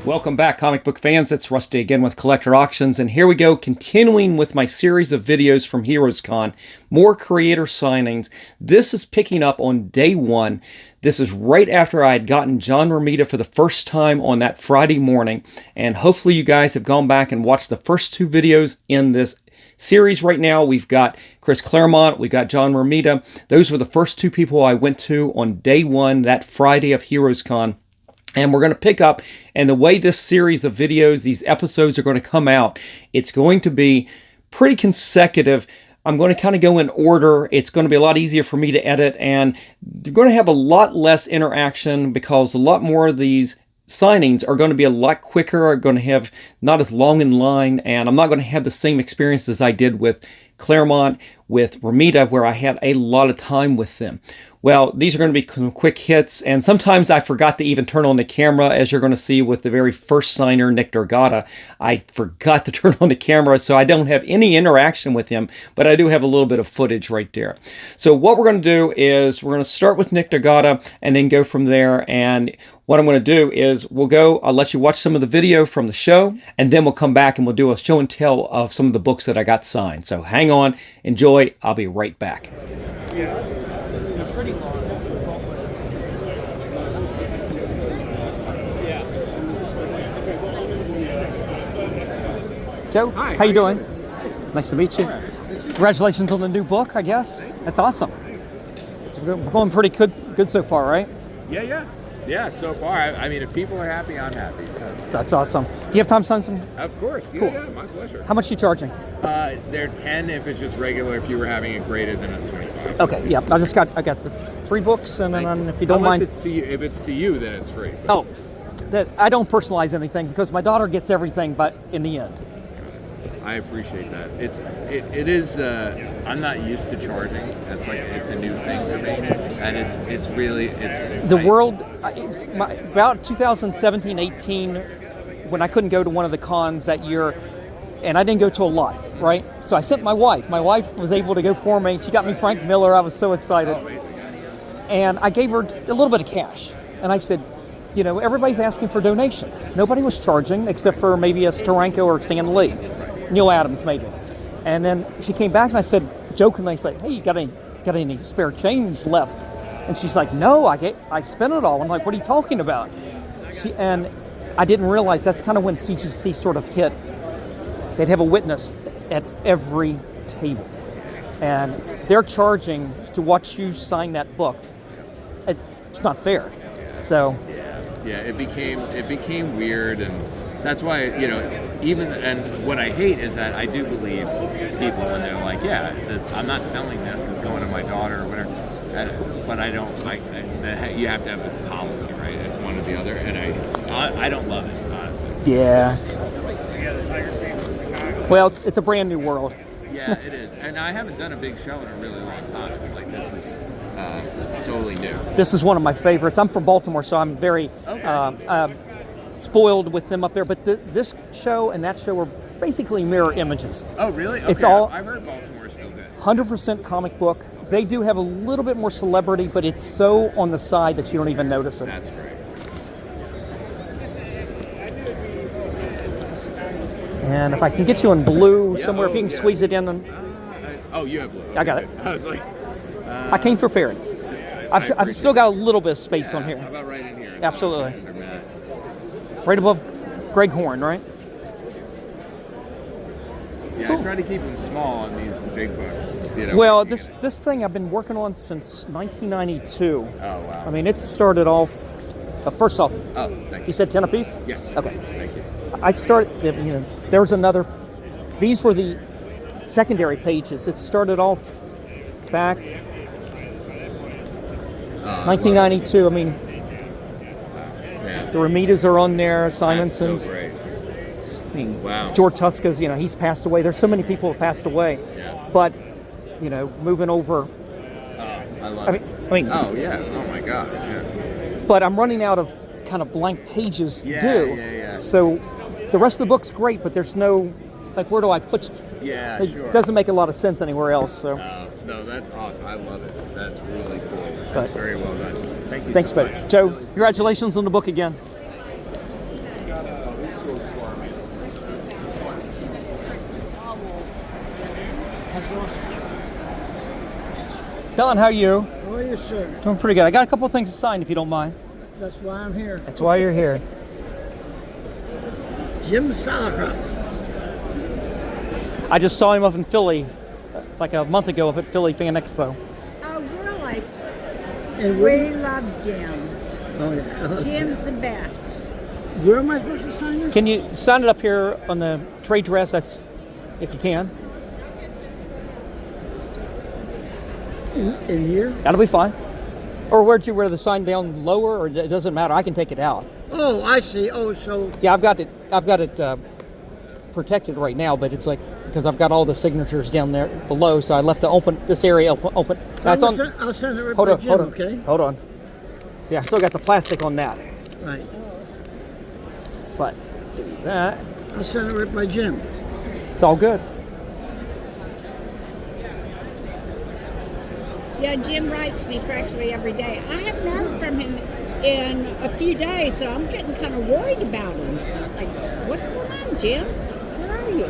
Welcome back, comic book fans. It's Rusty again with Collector Auctions, and here we go, continuing with my series of videos from HeroesCon. More creator signings. This is picking up on day one. This is right after I had gotten John Romita for the first time on that Friday morning, and hopefully you guys have gone back and watched the first two videos in this series. Right now we've got Chris Claremont, we've got John Romita. Those were the first two people I went to on day one, that Friday of HeroesCon. And we're going to pick up, and the way this series of videos, these episodes are going to come out, it's going to be pretty consecutive. I'm going to kind of go in order. It's going to be a lot easier for me to edit, and they're going to have a lot less interaction because a lot more of these signings are going to be a lot quicker, are going to have not as long in line, and I'm not going to have the same experience as I did with Claremont, with Romita, where I had a lot of time with them. Well, these are going to be some quick hits, and sometimes I forgot to even turn on the camera, as you're going to see with the very first signer, Nick Dargata. I forgot to turn on the camera, so I don't have any interaction with him, but I do have a little bit of footage right there. So what we're going to do is we're going to start with Nick Dargata and then go from there, and what I'm going to do is I'll let you watch some of the video from the show, and then we'll come back and we'll do a show and tell of some of the books that I got signed. So hang on, enjoy, I'll be right back. Yeah. Pretty long. Joe, hi, how you doing? Nice to meet you. Congratulations on the new book, I guess. That's awesome. It's going pretty good so far, right? Yeah, so far. I mean, if people are happy, I'm happy. So. That's awesome. Do you have time to sign some? Of course. Cool. Yeah, my pleasure. How much are you charging? They're 10 if it's just regular. If you were having it graded, then it's 25. Okay, yeah. I got the 3 books, and then if you don't mind. It's to you. If it's to you, then it's free. Oh, I don't personalize anything because my daughter gets everything, but in the end. I appreciate that. It is. I'm not used to charging. It's a new thing for me, and it's really the world. About 2017-18, when I couldn't go to one of the cons that year, and I didn't go to a lot, right? So I sent my wife. My wife was able to go for me. She got me Frank Miller. I was so excited, and I gave her a little bit of cash, and I said, you know, everybody's asking for donations. Nobody was charging except for maybe a Steranko or Stan Lee. Neil Adams, maybe. And then she came back and I said, jokingly, I said, hey, you got any spare change left? And she's like, no, I spent it all. I'm like, what are you talking about? And I didn't realize that's kind of when CGC sort of hit. They'd have a witness at every table. And they're charging to watch you sign that book. It's not fair. So yeah, it became weird, and that's why, you know, and what I hate is that I do believe people when they're like, yeah, I'm not selling this, it's going to my daughter or whatever, but I don't like that. You have to have a policy, right? It's one or the other, and I don't love it, honestly. Yeah. Well, it's a brand new world. Yeah, it is, and I haven't done a big show in a really long time. Like, this is totally new. This is one of my favorites. I'm from Baltimore, so I'm very spoiled with them up there. But this show and that show are basically mirror images. Oh, really? Okay. It's all. I've heard Baltimore is still good. 100% comic book. They do have a little bit more celebrity, but it's so on the side that you don't even notice it. That's great. And if I can get you in blue somewhere, if you can squeeze it in. You have blue. I got it. I was like, I came prepared. I've still got a little bit of space on here. How about right in here? Absolutely. Right above Greg Horn, right? Yeah, cool. I try to keep them small on these big books. You know, well, this thing I've been working on since 1992. Oh, wow. I mean, it started off, first off, thank you. You said 10 apiece? Yes. Okay. Thank you. I started, there was another, these were the secondary pages. It started off back 1992. I mean, the Romitas are on there, Simonson's. That's so great. I mean, wow. George Tuska's, he's passed away. There's so many people who have passed away. Yeah. But, moving over. I love it. I mean. Oh, yeah. Oh, my God. Yeah. But I'm running out of kind of blank pages to do. Yeah. So the rest of the book's great, but there's no, where do I put? Yeah, it doesn't make a lot of sense anywhere else. So. No, that's awesome. I love it. That's really cool. But, very well done. Thank you. Thanks, so buddy. much. Joe, congratulations on the book again. has lost a child. Don, how are you? How are you, sir? Doing pretty good. I got a couple of things to sign if you don't mind. That's why I'm here. That's why you're here. Jim Sauerkraut. I just saw him up in Philly like a month ago up at Philly Fan Expo. Oh, really? And where, We love Jim. oh, yeah. Jim's the best. Where am I supposed to sign this? Can you sign it up here on the trade dress? That's if you can. In here? That'll be fine. Or where'd you wear the sign down lower, or it doesn't matter? I can take it out. Oh, I see. Oh, so Yeah, I've got it protected right now, but it's like because I've got all the signatures down there below, so I left this area open. That's on. I'll send it right Hold by on, Jim, hold on, okay? hold on. See, I still got the plastic on that, Right. but that I'll send it right by Jim. it's all good. Yeah, Jim writes me practically every day. I haven't heard from him in a few days, so I'm getting kind of worried about him. Like, what's going on, Jim? Where are you?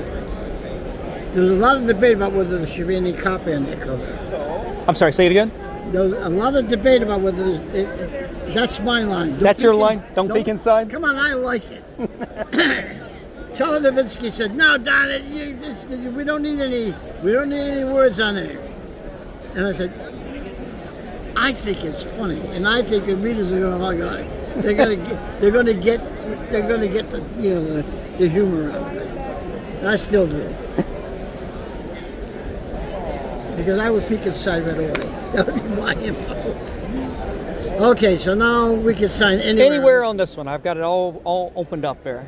There's a lot of debate about whether there should be any copy on that cover. I'm sorry. Say it again. There's a lot of debate about whether that's my line. Don't That's your peek in- line? Don't peek inside? Come on, I like it. Charlie Levinsky said, "No, Don, we don't need any words on there." And I said, "I think it's funny, and I think the readers are going to like it. They're going to get the the humor out of it." And I still do. Because I would peek inside right away. That would be my impulse. Okay, so now we can sign anywhere. Anywhere on this one, I've got it all opened up there.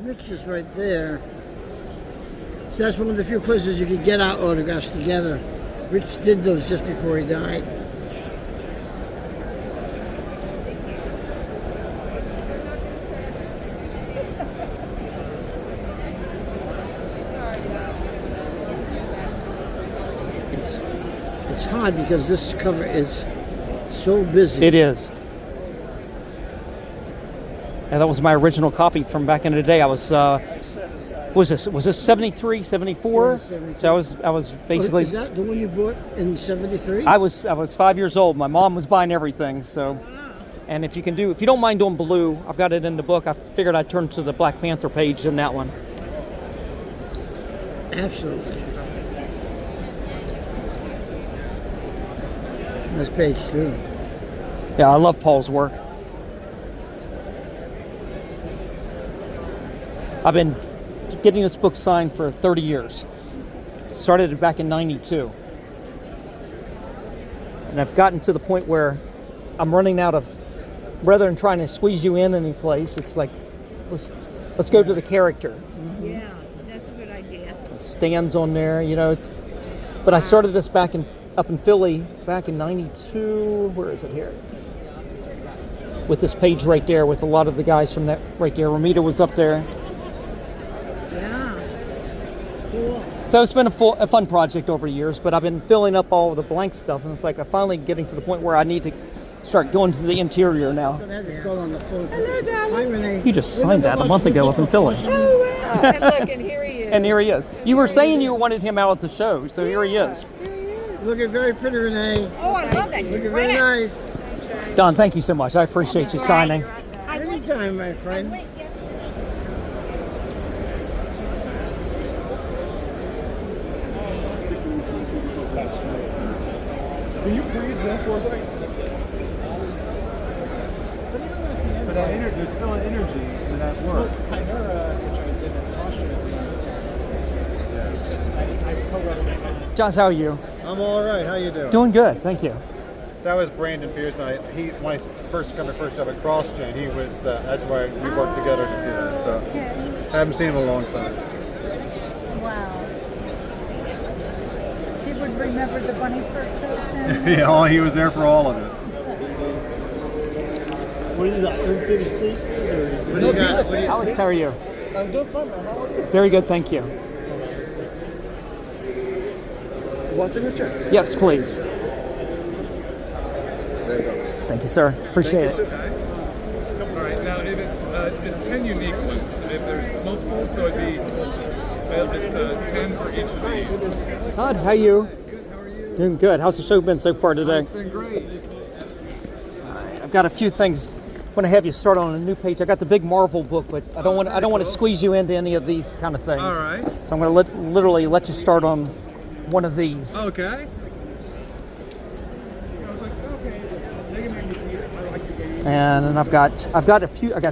Rich is right there. So that's one of the few places you could get our autographs together. Rich did those just before he died. It's hard because this cover is so busy. It is. And that was my original copy from back in the day. I was, was this 73, 74? Yeah, 73. So I was basically, Is that the one you bought in '73? I was 5 years old. My mom was buying everything. So, and if you don't mind doing blue, I've got it in the book. I figured I'd turn to the Black Panther page in that one. Absolutely. That's page 2. Yeah, I love Paul's work. I've been getting this book signed for 30 years. Started it back in '92. And I've gotten to the point where I'm running out of, rather than trying to squeeze you in any place, it's like, let's go to the character. Yeah, that's a good idea. It stands on there, but I started this up in Philly back in '92. Where is it here? With this page right there, with a lot of the guys from that right there. Ramita was up there. Yeah. Cool. So it's been a fun project over the years, but I've been filling up all the blank stuff, and it's like I'm finally getting to the point where I need to start going to the interior now. I'm going to have you call on the phone. Hello, darling. Hi, Renee. You just signed that a month ago up in Philly. Oh, wow. And look, and here he is. And here he is. You were saying you wanted him out at the show, so here he is. Here he is. Looking very pretty, Renee. Oh, I love that Looking very dress. nice. Don, thank you so much. I appreciate you signing. Anytime, my friend. Can you freeze this for a second? But that there's still an energy in that work. Josh, how are you? I'm all right. How you doing? Doing good, thank you. That was Brandon Pearson. When I first got my first job at CrossGen, he was. That's why we worked together to do that. So I haven't seen him in a long time. Wow. He would remember the bunny fur coat then? Yeah, he was there for all of it. What is that? Unfinished pieces or? What do you got? Alex, how are you? I'm doing fine, man. How are you? Very good, thank you. Want signature? Yes, please. There you go. Thank you, sir. Appreciate it. All right, now if it's 10 unique ones. If there's multiple, so it'd be It's 10 for each of these. Todd, how you? Good, how are you? Doing good. How's the show been so far today? It's been great. I've got a few things. I want to have you start on a new page. I got the big Marvel book, but I don't want to squeeze you into any of these kind of things. All right. So I'm going to literally let you start on one of these. Okay. I was like, okay, Mega Man was neat. I like the game. And then I've got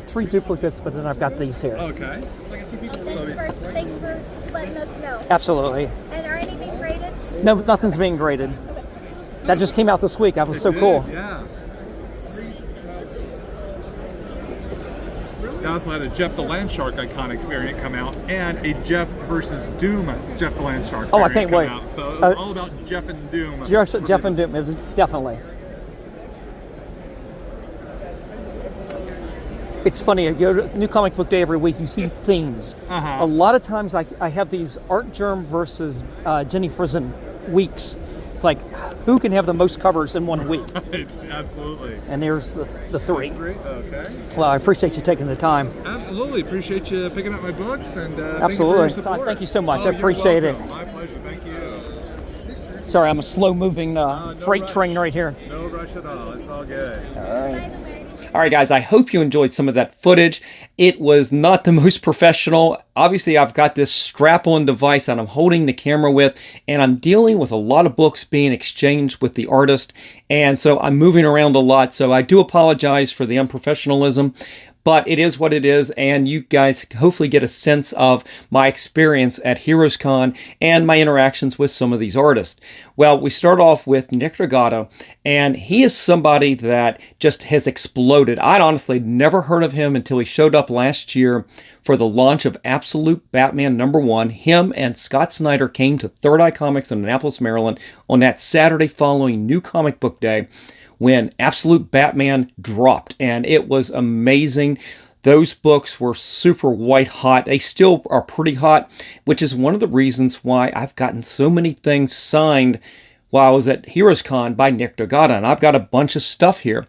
3 duplicates, but then I've got these here. Okay. Thanks for letting us know. Absolutely. And are anything graded? No, nothing's being graded. That just came out this week. That was so cool. Yeah. They also had a Jeff the Landshark iconic variant come out, and a Jeff versus Doom Jeff the Landshark variant Oh, I can't wait. out. So it was all about Jeff and Doom. Jeff and Doom, it was definitely. It's funny, you go to New Comic Book Day every week, you see themes. A lot of times I have these Art Germ versus Jenny Frison weeks. It's like, who can have the most covers in 1 week? Right, absolutely. And there's the 3. Okay. Well, I appreciate you taking the time. Absolutely. Appreciate you picking up my books, and Absolutely. thank you for your support. Todd, thank you so much. I You're appreciate it. welcome. My pleasure. Thank you. Sorry, I'm a slow-moving No freight rush. train right here. No rush at all. It's all good. All right, guys, I hope you enjoyed some of that footage. It was not the most professional. Obviously, I've got this strap-on device that I'm holding the camera with, and I'm dealing with a lot of books being exchanged with the artist, and so I'm moving around a lot, so I do apologize for the unprofessionalism. But it is what it is, and you guys hopefully get a sense of my experience at Heroes Con and my interactions with some of these artists. Well, we start off with Nick Dragato, and he is somebody that just has exploded. I'd honestly never heard of him until he showed up last year for the launch of Absolute Batman #1. Him and Scott Snyder came to Third Eye Comics in Annapolis, Maryland on that Saturday following New Comic Book Day, when Absolute Batman dropped, and it was amazing. Those books were super white hot. They still are pretty hot, which is one of the reasons why I've gotten so many things signed while I was at Heroes Con by Nick Dragato, and I've got a bunch of stuff here.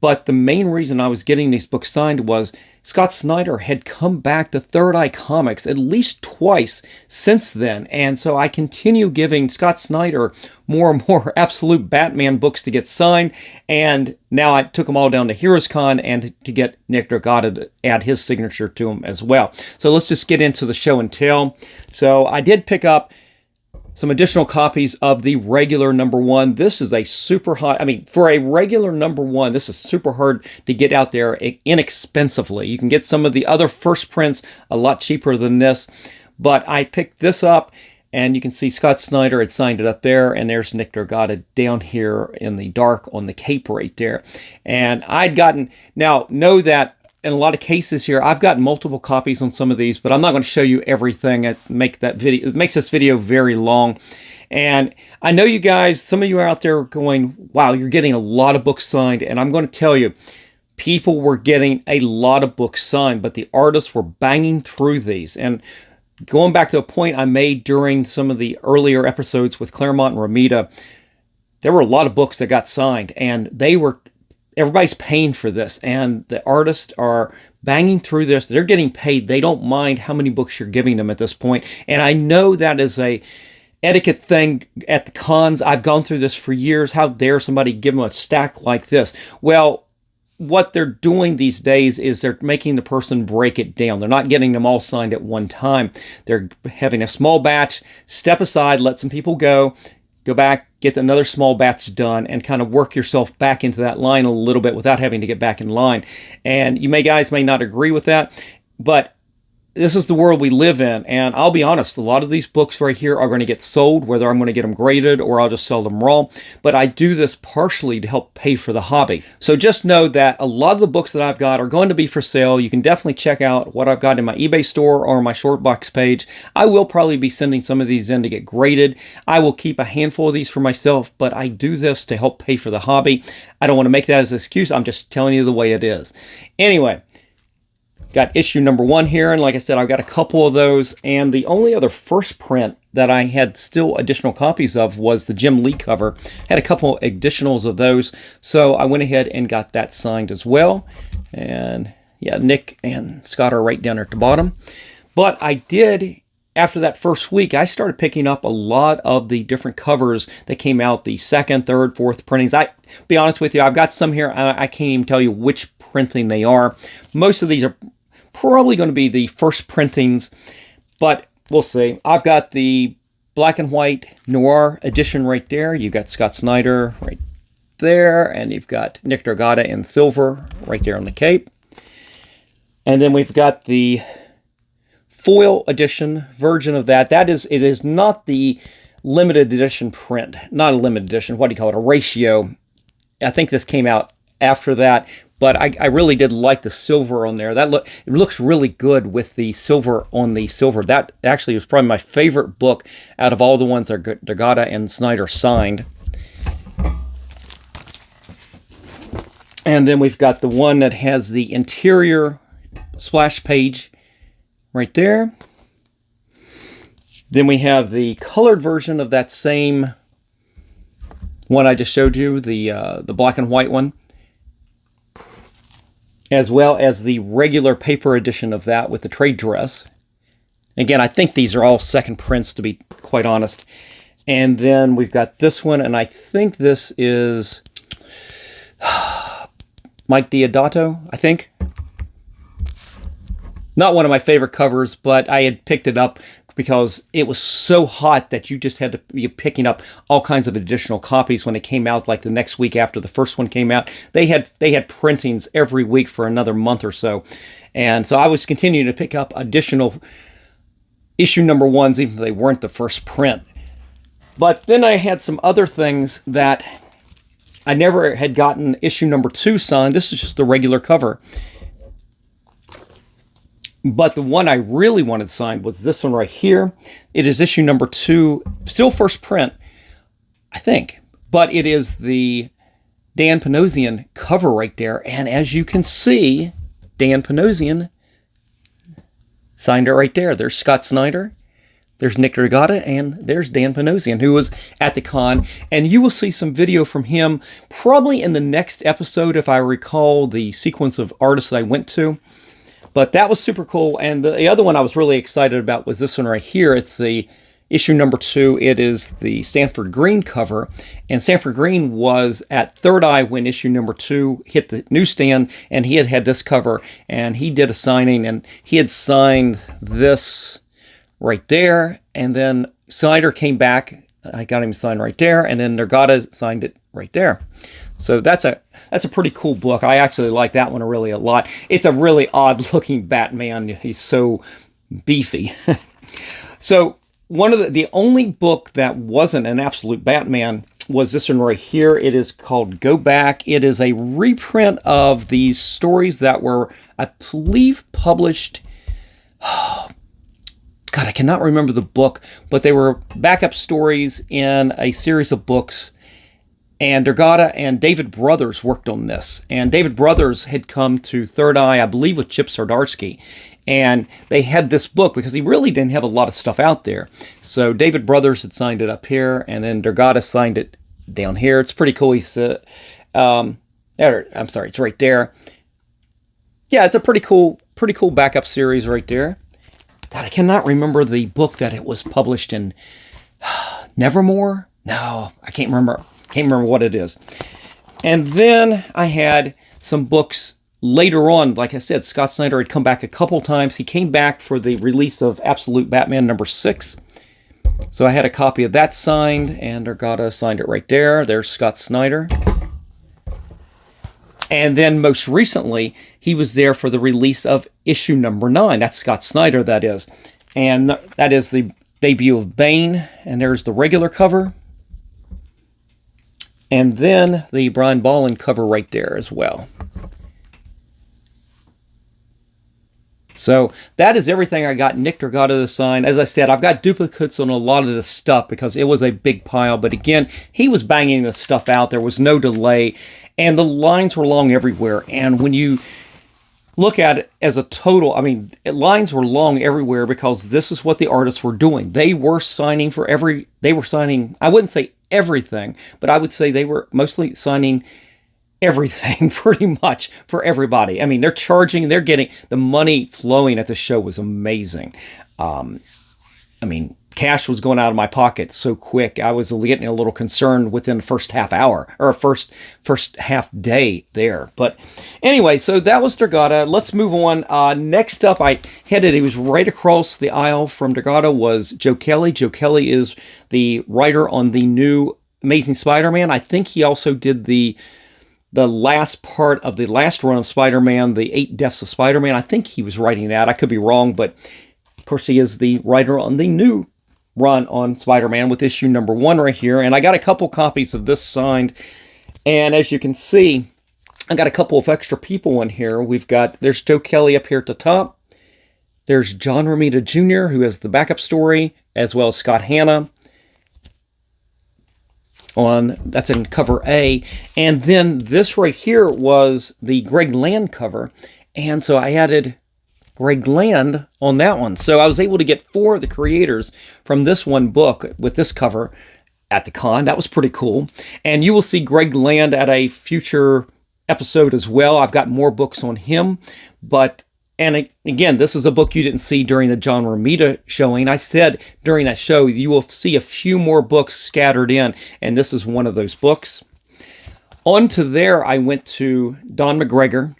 But the main reason I was getting these books signed was Scott Snyder had come back to Third Eye Comics at least twice since then. And so I continue giving Scott Snyder more and more Absolute Batman books to get signed. And now I took them all down to Heroes Con and to get Nick Dragato to add his signature to them as well. So let's just get into the show and tell. So I did pick up some additional copies of the regular #1. This is a super hot, for a regular #1, this is super hard to get out there inexpensively. You can get some of the other first prints a lot cheaper than this, but I picked this up, and you can see Scott Snyder had signed it up there, and there's Nick Dragato down here in the dark on the cape right there. And I'd gotten, now know that in a lot of cases here, I've got multiple copies on some of these, but I'm not going to show you everything. It makes this video very long. And I know you guys, some of you are out there going, wow, you're getting a lot of books signed. And I'm going to tell you, people were getting a lot of books signed, but the artists were banging through these. And going back to a point I made during some of the earlier episodes with Claremont and Romita, there were a lot of books that got signed, and everybody's paying for this, and the artists are banging through this. They're getting paid. They don't mind how many books you're giving them at this point. And I know that is a etiquette thing at the cons. I've gone through this for years. How dare somebody give them a stack like this? Well, what they're doing these days is they're making the person break it down. They're not getting them all signed at one time. They're having a small batch, step aside, let some people go back, get another small batch done, and kind of work yourself back into that line a little bit without having to get back in line. And you guys may not agree with that, but this is the world we live in. And I'll be honest, a lot of these books right here are going to get sold, whether I'm going to get them graded or I'll just sell them raw. But I do this partially to help pay for the hobby. So just know that a lot of the books that I've got are going to be for sale. You can definitely check out what I've got in my eBay store or my Shortbox page. I will probably be sending some of these in to get graded. I will keep a handful of these for myself, but I do this to help pay for the hobby. I don't want to make that as an excuse. I'm just telling you the way it is. Anyway, got issue #1 here, and like I said, I've got a couple of those, and the only other first print that I had still additional copies of was the Jim Lee cover. Had a couple additionals of those, so I went ahead and got that signed as well. And yeah, Nick and Scott are right down there at the bottom. But I did after that first week, I started picking up a lot of the different covers that came out, the second, third, fourth printings. Be honest with you, I've got some here. I can't even tell you which printing they are. Most of these are probably going to be the first printings, but we'll see. I've got the black and white noir edition right there. You've got Scott Snyder right there, and you've got Nick Dragata in silver right there on the cape. And then we've got the foil edition version of that. It is not the limited edition print. Not a limited edition. What do you call it? A ratio. I think this came out after that, but I really did like the silver on there. It looks really good with the silver on the silver. That actually was probably my favorite book out of all the ones that Dragata and Snyder signed. And then we've got the one that has the interior splash page right there. Then we have the colored version of that same one I just showed you, the black and white one, as well as the regular paper edition of that with the trade dress. Again, I think these are all second prints, to be quite honest. And then we've got this one, and I think this is Mike Deodato, I think. Not one of my favorite covers, but I had picked it up because it was so hot that you just had to be picking up all kinds of additional copies when it came out, like the next week after the first one came out. They had printings every week for another month or so. And so I was continuing to pick up additional issue number ones, even though they weren't the first print. But then I had some other things that I never had gotten issue number 2 signed. This is just the regular cover. But the one I really wanted signed was this one right here. It is issue number 2, still first print, I think. But it is the Dan Panosian cover right there. And as you can see, Dan Panosian signed it right there. There's Scott Snyder, there's Nick Dragata, and there's Dan Panosian, who was at the con. And you will see some video from him probably in the next episode, if I recall the sequence of artists I went to. But that was super cool. And the other one I was really excited about was this one right here. It's the issue number 2. It is the Sanford Green cover. And Sanford Green was at Third Eye when issue number 2 hit the newsstand. And he had this cover. And he did a signing. And he had signed this right there. And then Snyder came back. I got him signed right there. And then Dragata signed it right there. So that's a pretty cool book. I actually like that one really a lot. It's a really odd looking Batman. He's so beefy. So one of the only book that wasn't an absolute Batman was this one right here. It is called Go Back. It is a reprint of these stories that were, I believe, published. God, I cannot remember the book, but they were backup stories in a series of books. And Dragata and David Brothers worked on this. And David Brothers had come to Third Eye, I believe, with Chip Zdarsky. And they had this book because he really didn't have a lot of stuff out there. So David Brothers had signed it up here, and then Dragata signed it down here. It's pretty cool. It's right there. Yeah, it's a pretty cool backup series right there. God, I cannot remember the book that it was published in. Nevermore? No, I can't remember. Can't remember what it is. And then I had some books later on. Like I said, Scott Snyder had come back a couple times. He came back for the release of Absolute Batman number 6. So I had a copy of that signed, and Dragata signed it right there. There's Scott Snyder. And then most recently, he was there for the release of issue number 9. That's Scott Snyder, that is. And that is the debut of Bane. And there's the regular cover. And then the Brian Bolland cover right there as well. So that is everything I got Nick Dragata to sign. As I said, I've got duplicates on a lot of this stuff because it was a big pile. But again, he was banging this stuff out. There was no delay. And the lines were long everywhere. And when you look at it as a total, I mean, lines were long everywhere because this is what the artists were doing. They were signing I wouldn't say everything, but I would say they were mostly signing everything pretty much for everybody. I mean, they're getting the money flowing at the show was amazing. I mean, cash was going out of my pocket so quick. I was getting a little concerned within the first half hour or first half day there. But anyway, so that was Dragata. Let's move on. Next up, he was right across the aisle from Dragata was Joe Kelly. Joe Kelly is the writer on the new Amazing Spider-Man. I think he also did the last part of the last run of Spider-Man, the 8 Deaths of Spider-Man. I think he was writing that. I could be wrong, but of course he is the writer on the new run on Spider-Man with issue number 1 right here. And I got a couple copies of this signed. And as you can see, I got a couple of extra people in here. There's Joe Kelly up here at the top. There's John Romita Jr., who has the backup story, as well as Scott Hanna. That's in cover A. And then this right here was the Greg Land cover. And so I added Greg Land on that one. So I was able to get 4 of the creators from this one book with this cover at the con. That was pretty cool. And you will see Greg Land at a future episode as well. I've got more books on him. And again, this is a book you didn't see during the John Romita showing. I said during that show, you will see a few more books scattered in, and this is one of those books. On to there, I went to Don McGregor.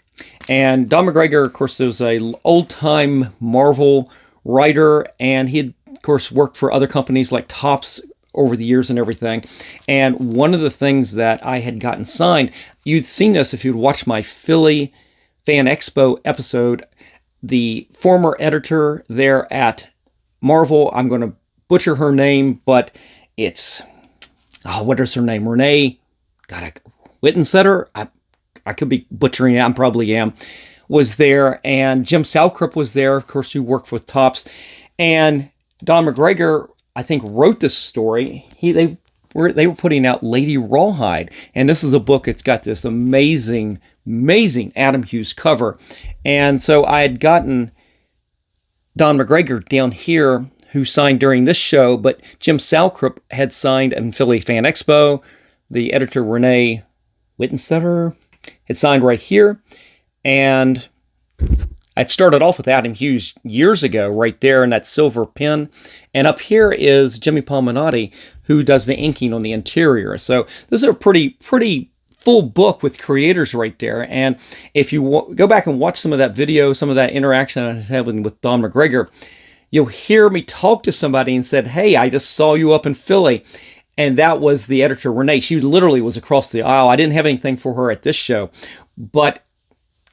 And Don McGregor, of course, is an old-time Marvel writer, and he had, of course, worked for other companies like Topps over the years and everything. And one of the things that I had gotten signed, you'd seen this if you'd watched my Philly Fan Expo episode, the former editor there at Marvel, I'm going to butcher her name, but it's, what is her name? Renee, Wittensetter? I could be butchering it, I probably am, was there, and Jim Salkrip was there, of course, who worked with Topps, and Don McGregor, I think, wrote this story. They were putting out Lady Rawhide, and this is a book, it's got this amazing Adam Hughes cover, and so I had gotten Don McGregor down here, who signed during this show, but Jim Salkrip had signed in Philly Fan Expo. The editor, Renee Wittensetter, had signed right here, and I'd started off with Adam Hughes years ago, right there in that silver pen, and up here is Jimmy Palminotti, who does the inking on the interior. So this is a pretty full book with creators right there, and if you go back and watch some of that video, some of that interaction I was having with Don McGregor, you'll hear me talk to somebody and said, "Hey, I just saw you up in Philly." And that was the editor, Renee. She literally was across the aisle. I didn't have anything for her at this show, but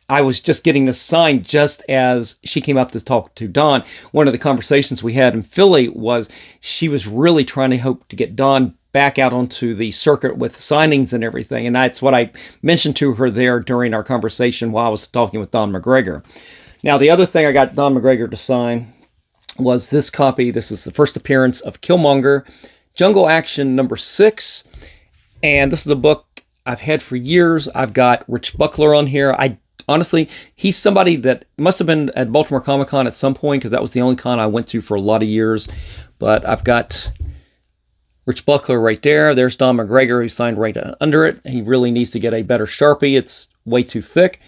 I was just getting this signed just as she came up to talk to Don. One of the conversations we had in Philly was she was really trying to hope to get Don back out onto the circuit with signings and everything. And that's what I mentioned to her there during our conversation while I was talking with Don McGregor. Now, the other thing I got Don McGregor to sign was this copy. This is the first appearance of Killmonger, Jungle Action number 6, and this is a book I've had for years. I've got Rich Buckler on here. Honestly, he's somebody that must have been at Baltimore Comic Con at some point, because that was the only con I went to for a lot of years. But I've got Rich Buckler right there. There's Don McGregor, who signed right under it. He really needs to get a better Sharpie. It's way too thick.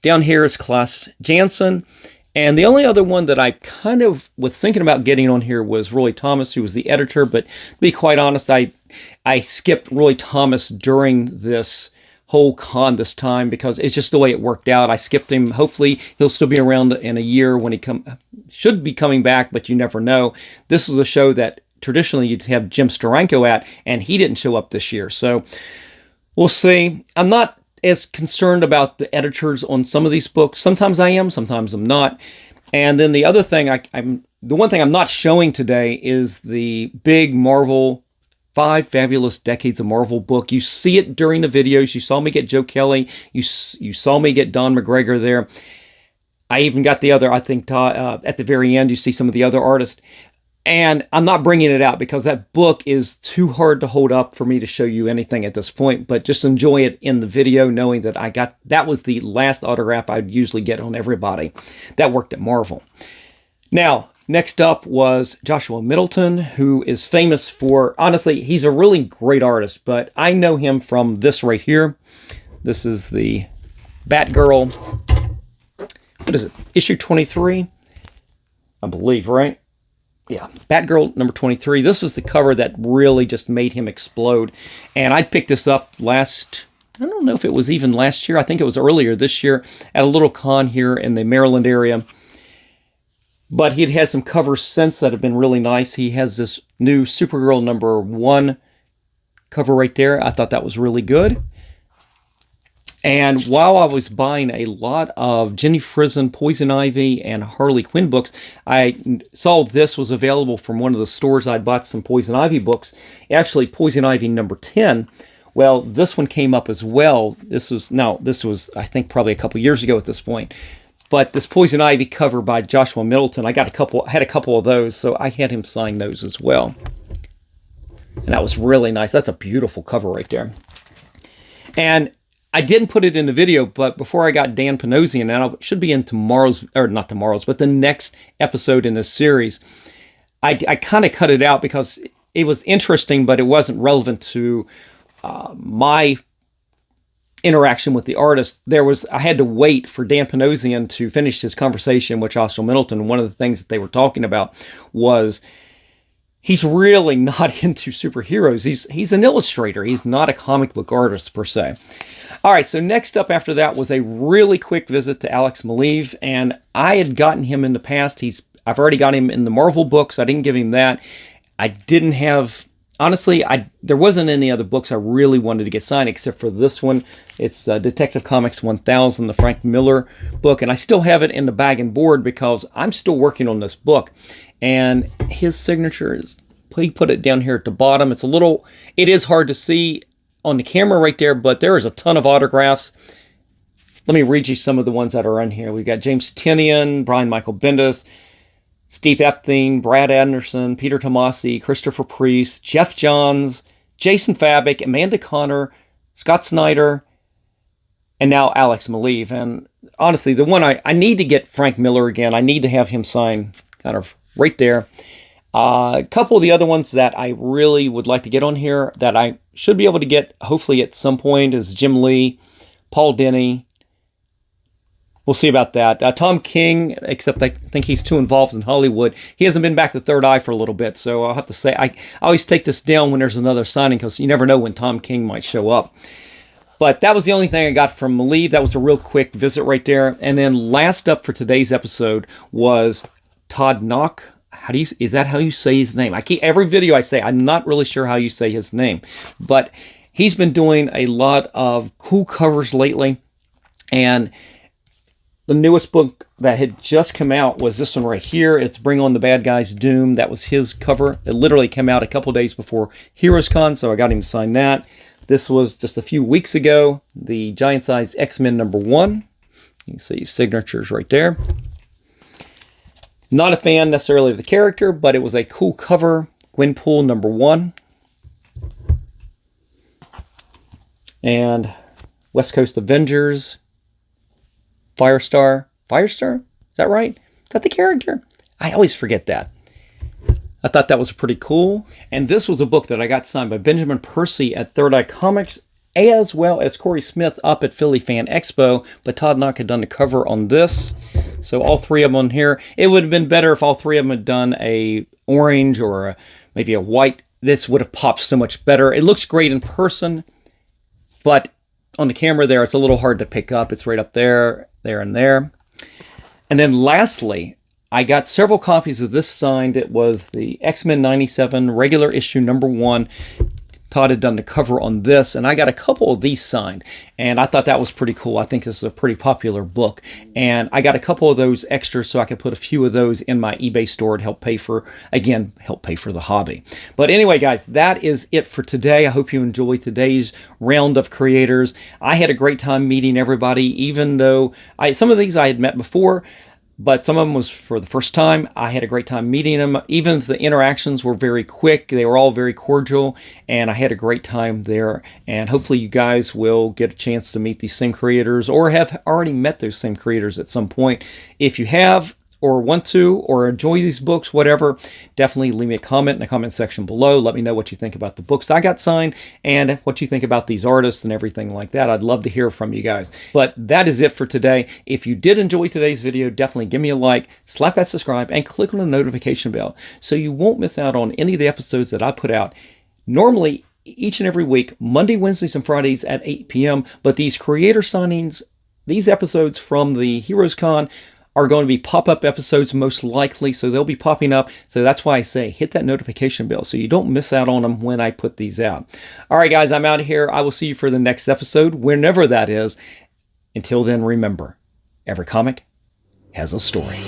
Down here is Klaus Janson. And the only other one that I kind of was thinking about getting on here was Roy Thomas, who was the editor. But to be quite honest, I skipped Roy Thomas during this whole con this time because it's just the way it worked out. I skipped him. Hopefully, he'll still be around in a year when he should be coming back, but you never know. This was a show that traditionally you'd have Jim Steranko at, and he didn't show up this year. So we'll see. I'm not as concerned about the editors on some of these books. Sometimes I am, sometimes I'm not. And then the other thing, the one thing I'm not showing today is the big Marvel 5 Fabulous Decades of Marvel book. You see it during the videos. You saw me get Joe Kelly. You saw me get Don McGregor there. I even got the other, I think, at the very end, you see some of the other artists. And I'm not bringing it out because that book is too hard to hold up for me to show you anything at this point, but just enjoy it in the video, knowing that that was the last autograph I'd usually get on everybody that worked at Marvel. Now, next up was Joshua Middleton, who is famous for, honestly, he's a really great artist, but I know him from this right here. This is the Batgirl, what is it, issue 23, I believe, right? Yeah, Batgirl number 23. This is the cover that really just made him explode. And I picked this up I don't know if it was even last year. I think it was earlier this year at a little con here in the Maryland area. But he'd had some covers since that have been really nice. He has this new Supergirl number 1 cover right there. I thought that was really good. And while I was buying a lot of Jenny Frison, Poison Ivy, and Harley Quinn books, I saw this was available from one of the stores. I'd bought some Poison Ivy books. Actually, Poison Ivy number 10. Well, this one came up as well. This was, I think, probably a couple years ago at this point. But this Poison Ivy cover by Joshua Middleton, I had a couple of those, so I had him sign those as well. And that was really nice. That's a beautiful cover right there. And I didn't put it in the video, but before I got Dan Panosian, and it should be in not tomorrow's, but the next episode in this series, I kind of cut it out because it was interesting, but it wasn't relevant to my interaction with the artist. I had to wait for Dan Panosian to finish his conversation with Joshua Middleton. One of the things that they were talking about was he's really not into superheroes. He's an illustrator. He's not a comic book artist per se. All right, so next up after that was a really quick visit to Alex Maleev, and I had gotten him in the past. I've already got him in the Marvel books. I didn't give him that. I didn't have, honestly, there wasn't any other books I really wanted to get signed except for this one. It's Detective Comics 1000, the Frank Miller book, and I still have it in the bag and board because I'm still working on this book. And his signature is, he put it down here at the bottom. It is hard to see on the camera right there, but there is a ton of autographs. Let me read you some of the ones that are in here. We've got James Tynion, Brian Michael Bendis, Steve Epting, Brad Anderson, Peter Tomasi, Christopher Priest, Jeff Johns, Jason Fabik, Amanda Connor, Scott Snyder, and now Alex Maleev. And honestly, the one I need to get Frank Miller again. I need to have him sign kind of right there. A couple of the other ones that I really would like to get on here that I should be able to get hopefully at some point is Jim Lee, Paul Dini. We'll see about that. Tom King, except I think he's too involved in Hollywood. He hasn't been back to Third Eye for a little bit, so I'll have to say, I always take this down when there's another signing because you never know when Tom King might show up. But that was the only thing I got from Maleev. That was a real quick visit right there. And then last up for today's episode was Todd Knock. Is that how you say his name? Every video I say, I'm not really sure how you say his name, but he's been doing a lot of cool covers lately. And the newest book that had just come out was this one right here. It's Bring On the Bad Guys Doom. That was his cover. It literally came out a couple days before Heroes Con, so I got him to sign that. This was just a few weeks ago, the Giant Size X-Men number 1. You can see signatures right there. Not a fan necessarily of the character, but it was a cool cover. Gwenpool number 1. And West Coast Avengers. Firestar? Is that right? Is that the character? I always forget that. I thought that was pretty cool. And this was a book that I got signed by Benjamin Percy at Third Eye Comics, as well as Corey Smith up at Philly Fan Expo. But Todd Knock had done the cover on this. So all three of them on here. It would have been better if all three of them had done a orange or maybe a white. This would have popped so much better. It looks great in person, but on the camera there, it's a little hard to pick up. It's right up there, there, and there. And then lastly, I got several copies of this signed. It was the X-Men 97 regular issue number 1. Todd had done the cover on this, and I got a couple of these signed, and I thought that was pretty cool. I think this is a pretty popular book, and I got a couple of those extras so I could put a few of those in my eBay store to help pay for the hobby. But anyway, guys, that is it for today. I hope you enjoyed today's round of creators. I had a great time meeting everybody, even though some of these I had met before, but some of them was for the first time. I had a great time meeting them. Even if the interactions were very quick, they were all very cordial, and I had a great time there. And hopefully you guys will get a chance to meet these same creators or have already met those same creators at some point. If you have, or want to or enjoy these books, whatever, definitely leave me a comment in the comment section below. Let me know what you think about the books I got signed and what you think about these artists and everything like that. I'd love to hear from you guys. But that is it for today. If you did enjoy today's video, definitely give me a like, slap that subscribe, and click on the notification bell so you won't miss out on any of the episodes that I put out. Normally, each and every week, Monday, Wednesdays, and Fridays at 8 p.m. But these creator signings, these episodes from the Heroes Con are going to be pop-up episodes most likely, so they'll be popping up. So that's why I say hit that notification bell so you don't miss out on them when I put these out. All right, guys, I'm out of here. I will see you for the next episode, whenever that is. Until then, remember, every comic has a story.